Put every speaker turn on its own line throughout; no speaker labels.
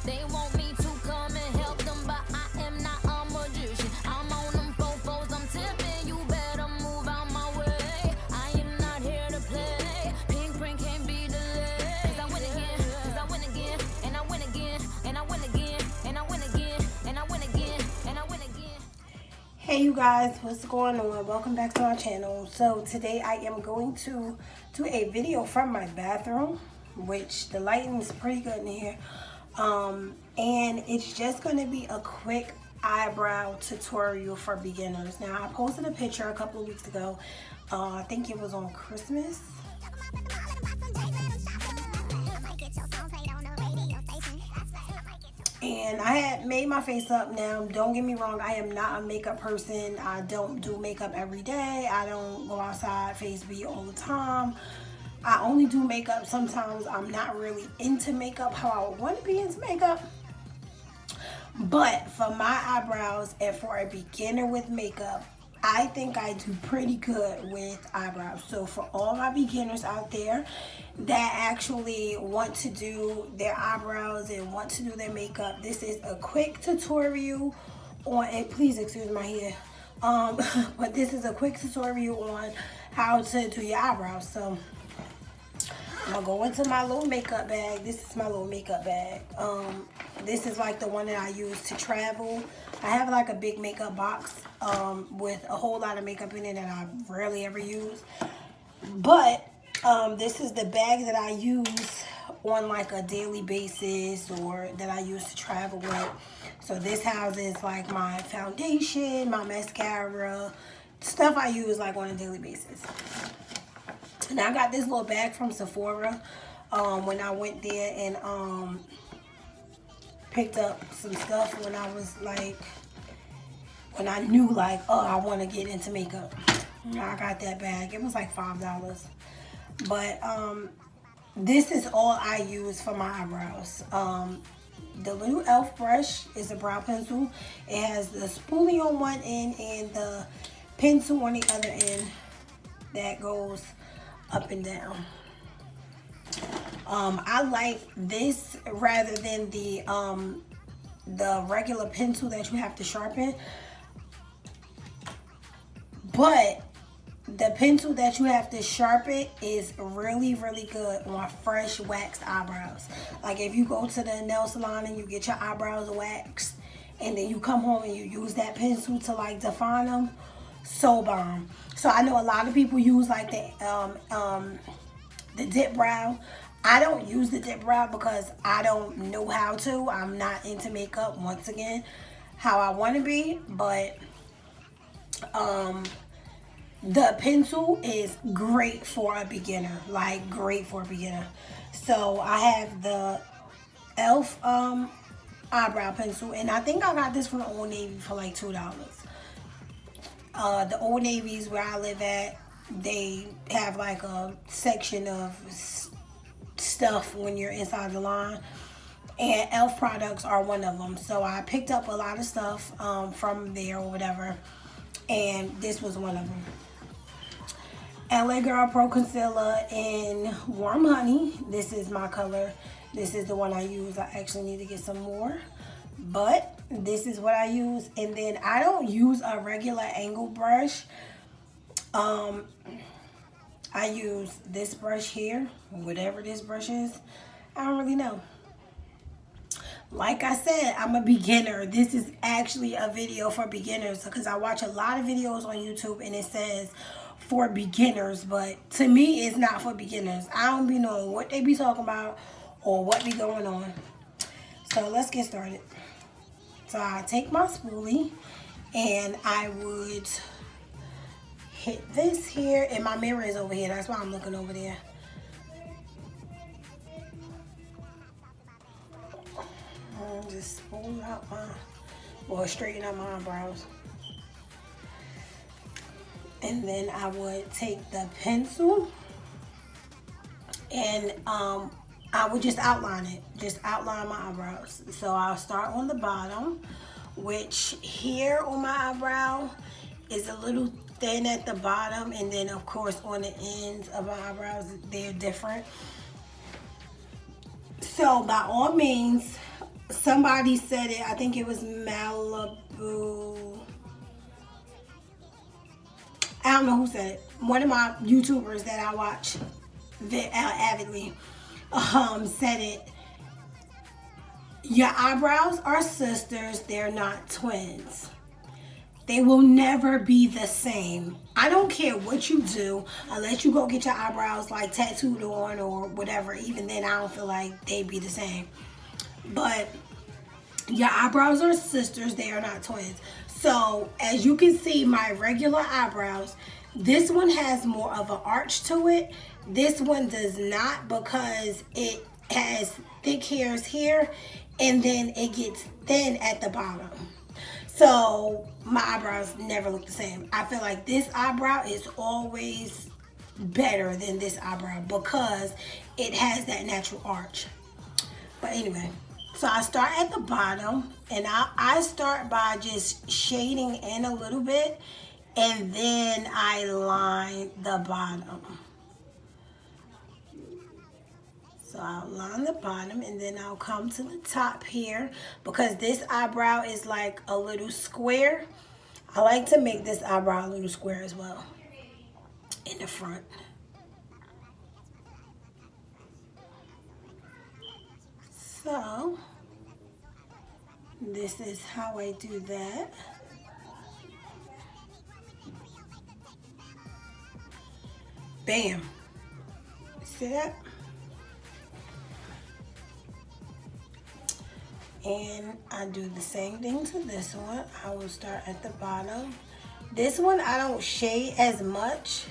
They want me to come and help them, but I am not a magician. I'm on them fofos, I'm tipping. You better move out my way. I am not here to play. Pink print can't be delayed. 'Cause I win again, 'cause I win again, and I win again, and I win again, and I win again, and I win again, and I win again.
Hey you guys, what's going on? Welcome back to our channel. So today I am going to do a video from my bathroom, which the lighting is pretty good in here. And it's just going to be a quick eyebrow tutorial for beginners. Now I posted a picture a couple of weeks ago. I think it was on Christmas. And I had made my face up. Now, don't get me wrong, I am not a makeup person. I don't do makeup every day. I don't go outside face beat all the time. I only do makeup sometimes. I'm not really into makeup how I would want to be into makeup. But for my eyebrows and for a beginner with makeup, I think I do pretty good with eyebrows. So for all my beginners out there that actually want to do their eyebrows and want to do their makeup, this is a quick tutorial on, and please excuse my hair, but this is a quick tutorial on how to do your eyebrows. So I'll go into my little makeup bag. This is my little makeup bag. This is like the one that I use to travel. I have like a big makeup box with a whole lot of makeup in it that I rarely ever use. But this is the bag that I use on like a daily basis, or that I use to travel with. So this houses like my foundation, my mascara, stuff I use like on a daily basis. And I got this little bag from Sephora when I went there and picked up some stuff when I was like, when I knew like, oh, I want to get into makeup. I got that bag. It was like $5. But this is all I use for my eyebrows. The little e.l.f. brush is a brow pencil. It has the spoolie on one end and the pencil on the other end that goes up and down. I like this rather than the regular pencil that you have to sharpen. But the pencil that you have to sharpen is really, really good on fresh waxed eyebrows. Like if you go to the nail salon and you get your eyebrows waxed, and then you come home and you use that pencil to like define them, so bomb. So I know a lot of people use like the dip brow. I don't use the dip brow because I don't know how to. I'm not into makeup, once again, how I want to be. But the pencil is great for a beginner, like great for a beginner. So I have the e.l.f. eyebrow pencil, and I think I got this from the Old Navy for like $2. The Old Navy's where I live at, they have like a section of stuff when you're inside the line, and e.l.f. products are one of them. So I picked up a lot of stuff from there or whatever, and this was one of them. LA Girl Pro Concealer in Warm Honey. This is my color. This is the one I use. I actually need to get some more, but this is what I use. And then I don't use a regular angle brush. I use this brush here, whatever this brush is. I don't really know. Like I said, I'm a beginner. This is actually a video for beginners because I watch a lot of videos on YouTube and it says for beginners, but to me it's not for beginners. I don't be knowing what they be talking about or what be going on. So let's get started. So I take my spoolie and I would hit this here, and my mirror is over here, that's why I'm looking over there. Just spool out my, or straighten out my eyebrows. And then I would take the pencil and I would just outline it, just outline my eyebrows. So I'll start on the bottom, which here on my eyebrow is a little thin at the bottom, and then of course on the ends of my eyebrows they're different. So by all means, somebody said it. I think it was Malibu. I don't know who said it. One of my YouTubers that I watch avidly said it. Your eyebrows are sisters. They're not twins. They will never be the same. I don't care what you do, unless you go get your eyebrows like tattooed on or whatever. Even then, I don't feel like they'd be the same. But your eyebrows are sisters. They are not twins. So as you can see, my regular eyebrows, this one has more of an arch to it. This one does not, because it has thick hairs here and then it gets thin at the bottom. So my eyebrows never look the same. I feel like this eyebrow is always better than this eyebrow because it has that natural arch. But anyway, so I start at the bottom, and I start by just shading in a little bit, and then I line the bottom. So I'll line the bottom, and then I'll come to the top here, because this eyebrow is like a little square. I like to make this eyebrow a little square as well in the front. So this is how I do that. Bam. See that? And I do the same thing to this one. I will start at the bottom. This one I don't shade as much,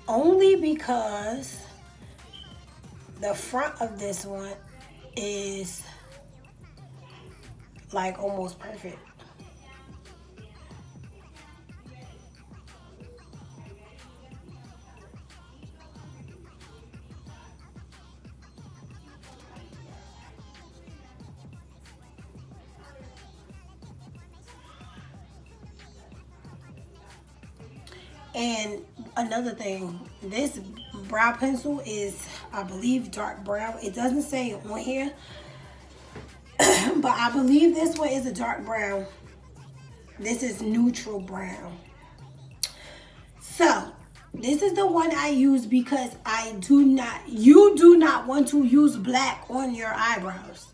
only because the front of this one is like almost perfect. And another thing, this brow pencil is, I believe, dark brown. It doesn't say on here, but I believe this one is a dark brown. This is neutral brown. So this is the one I use because you do not want to use black on your eyebrows.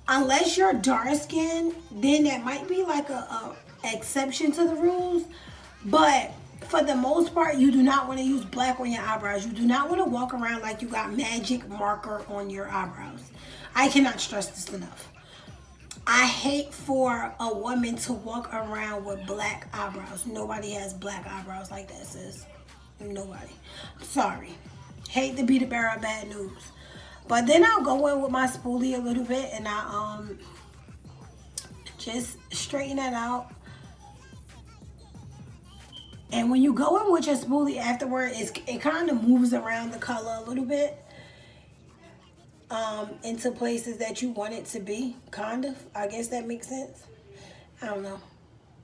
Unless you're dark skinned, then that might be like a exception to the rules. But for the most part, you do not want to use black on your eyebrows. You do not want to walk around like you got magic marker on your eyebrows. I cannot stress this enough. I hate for a woman to walk around with black eyebrows. Nobody has black eyebrows like that, sis. Nobody. I'm sorry. Hate to be the bearer of bad news. But then I'll go in with my spoolie a little bit, and I just straighten that out. And when you go in with your spoolie afterward, it kind of moves around the color a little bit into places that you want it to be, kind of. I guess that makes sense. I don't know.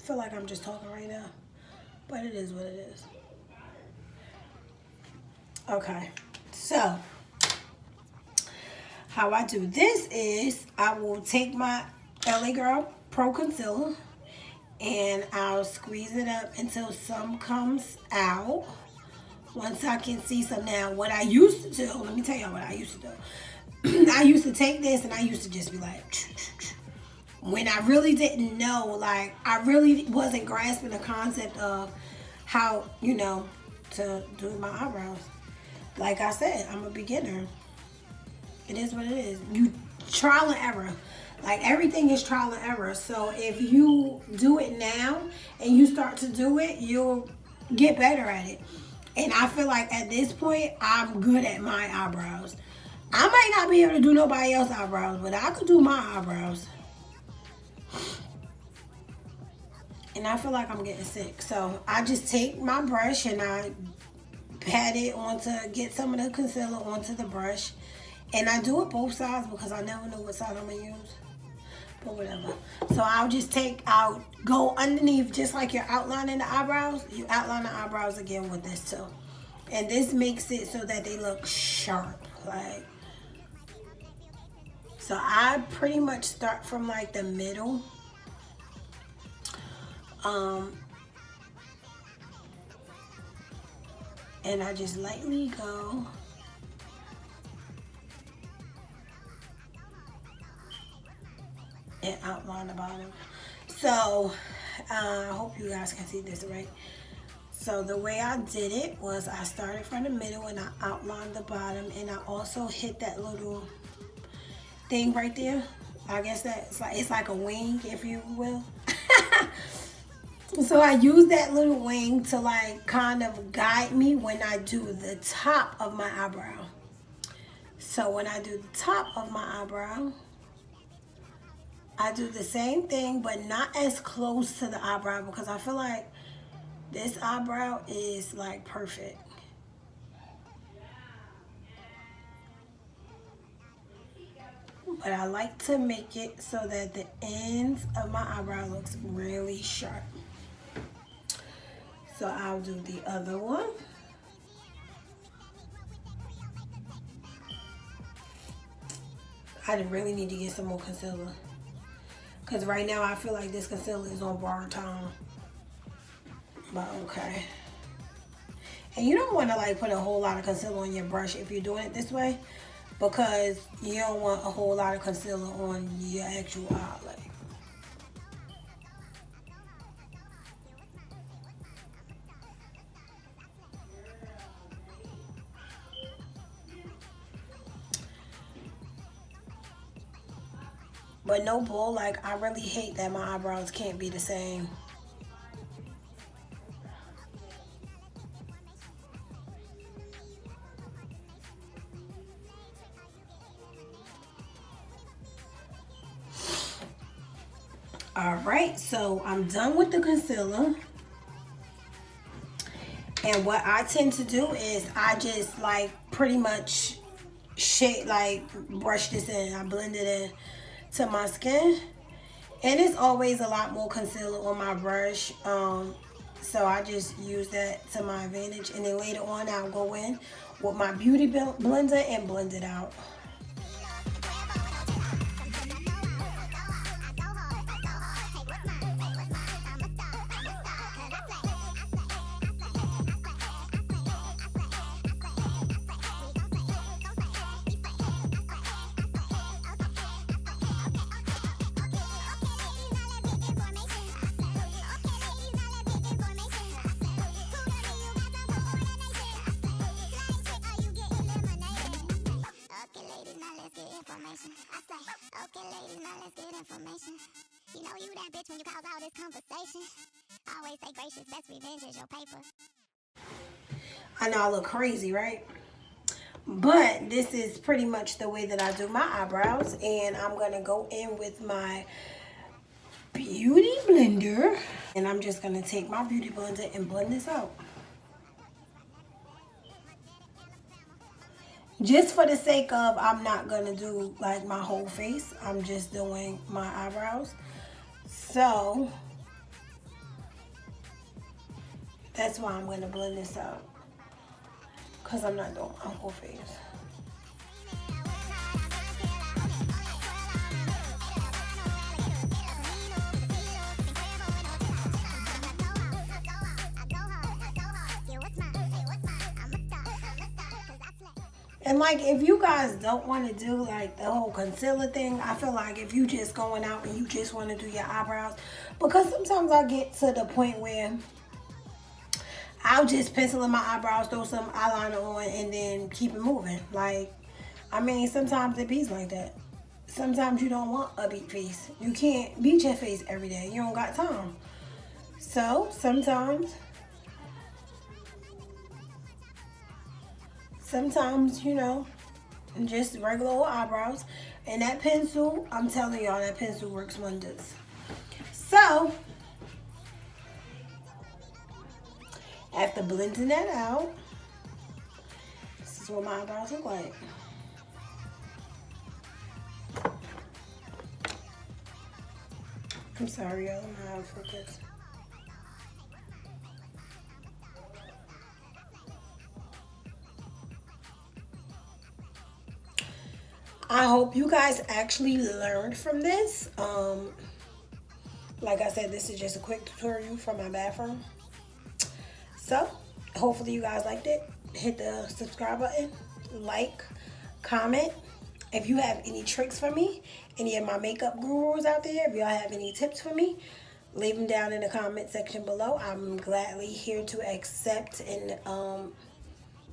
I feel like I'm just talking right now, but it is what it is. Okay, so how I do this is I will take my LA Girl Pro Concealer, and I'll squeeze it up until some comes out. Once I can see some. Now, what I used to do, let me tell y'all what I used to do. I used to take this and I used to just be like, when I really didn't know, like, I really wasn't grasping the concept of how, to do my eyebrows. Like I said, I'm a beginner. It is what it is. You trial and error. Like, everything is trial and error. So if you do it now and you start to do it, you'll get better at it. And I feel like at this point, I'm good at my eyebrows. I might not be able to do nobody else's eyebrows, but I could do my eyebrows. And I feel like I'm getting sick. So I just take my brush and I pat it get some of the concealer onto the brush. And I do it both sides because I never know what side I'm going to use. But whatever. So I'll go underneath, just like you're outlining the eyebrows. You outline the eyebrows again with this too. And this makes it so that they look sharp. Like, So I pretty much start from like the middle. And I just lightly go. And outline the bottom. So I hope you guys can see this right. So the way I did it was I started from the middle and I outlined the bottom, and I also hit that little thing right there. I guess that's like, it's like a wing, if you will. So I use that little wing to like kind of guide me when I do the top of my eyebrow. So when I do the top of my eyebrow, I do the same thing, but not as close to the eyebrow, because I feel like this eyebrow is like perfect. But I like to make it so that the ends of my eyebrow looks really sharp. So I'll do the other one. I really need to get some more concealer, because right now I feel like this concealer is on borrowed time. But okay. And you don't want to like put a whole lot of concealer on your brush if you're doing it this way, because you don't want a whole lot of concealer on your actual eyelid. But no bull, like I really hate that my eyebrows can't be the same. All right, so I'm done with the concealer. And what I tend to do is I just like pretty much shade, like brush this in. I blend it in to my skin. And it's always a lot more concealer on my brush. So I just use that to my advantage. And then later on I'll go in with my beauty blender and blend it out.
Okay, ladies, now let's get information. You know you that bitch when you cause all this conversation. Always say gracious, best revenge is your paper.
I know I look crazy, right? But this is pretty much the way that I do my eyebrows. And I'm going to go in with my beauty blender. And I'm just going to take my beauty blender and blend this out. Just for the sake of, I'm not going to do like my whole face. I'm just doing my eyebrows. So that's why I'm going to blend this out, because I'm not doing my whole face. And like, if you guys don't want to do like the whole concealer thing, I feel like if you just going out and you just want to do your eyebrows, because sometimes I get to the point where I'll just pencil in my eyebrows, throw some eyeliner on, and then keep it moving. Like, I mean, sometimes it beats like that. Sometimes you don't want a beat face. You can't beat your face every day. You don't got time. So sometimes, you know, just regular old eyebrows. And that pencil, I'm telling y'all, that pencil works wonders. So after blending that out, this is what my eyebrows look like. I'm sorry, y'all, I'm out of focus. I hope you guys actually learned from this. Like I said, this is just a quick tutorial from my bathroom. So, hopefully you guys liked it. Hit the subscribe button, like, comment. If you have any tricks for me, any of my makeup gurus out there, if y'all have any tips for me, leave them down in the comment section below. I'm gladly here to accept and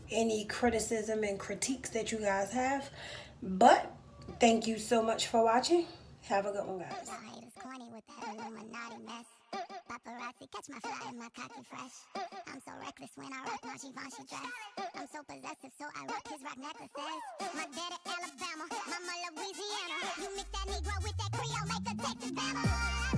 any criticism and critiques that you guys have. But thank you so much for watching. Have a good one, guys.
Paparazzi catch my fly and my cocky fresh. I'm so reckless when I rock my Givenchy dress. I'm so possessive, so I rock his rock necklaces. My daddy Alabama, mama Louisiana. You mix that Negro with that Creole, make a Texas Bama.